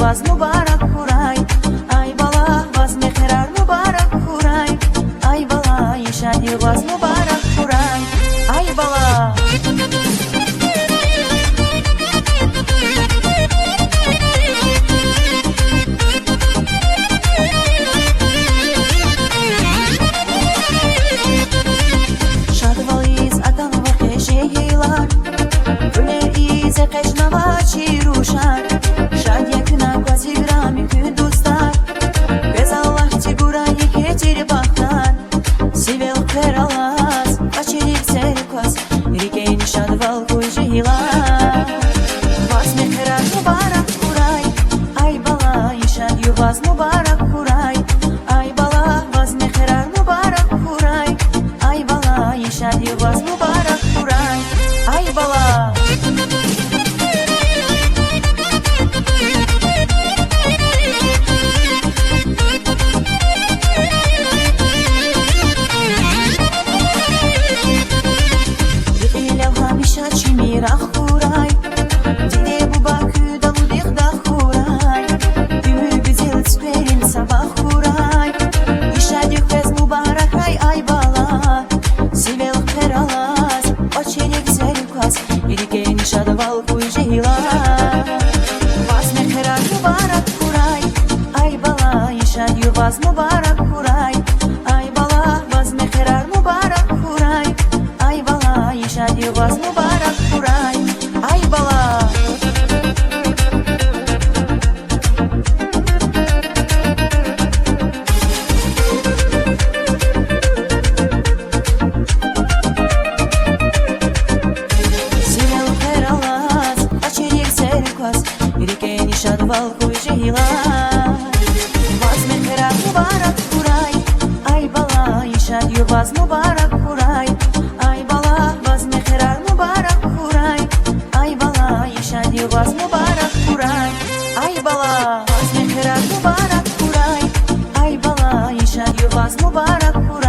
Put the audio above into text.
yuvaz mübarek kuray. Ay bala vaz mehrar mübarek kuray. Ay bala işad yuvaz mübarek kuray. Ay bala Qeşnava çiruşar Şad yakına kwazi grami kü dostar Bez Allah çigurayı keçir baktan Sivel keralas Açelik serkos Rikeyni şadval kuyjilar Vaz mehrar mübarek kuray Ay bala işad yuvaz mübarek kuray Ay bala vaz mehrar mübarek kuray Ay bala işad yuvaz mübarek kuray Ay bala Mirach kuray, dine bu bakü dalı dikdah kuray. Ümür güzel süperin sabah kuray. İşadik vez mübarek ay bala. Sivelik peralas, açelik zerkas. İrike nişadaval kuyjeylar. Vaz mehrar mübarek kuray. Ay bala, işad yuvaz mübarek kuray. Ay bala, vaz mehrar mübarek kuray. Ay bala, işad yuvaz mübarek kuray. Ay bala Sivel peralas Açerik serkas Rikeyni şadval kuyjeylar Vaz mehrar mübarek kuray. Ay bala işad yuvaz mübarek kuray. Ay bala vaz mehrar mübarek kuray. Ay bala işad yuvaz mübarek kuray. Ay bala vaz mehrar mübarek kuray. Ay bala işad yuvaz mübarek kuray.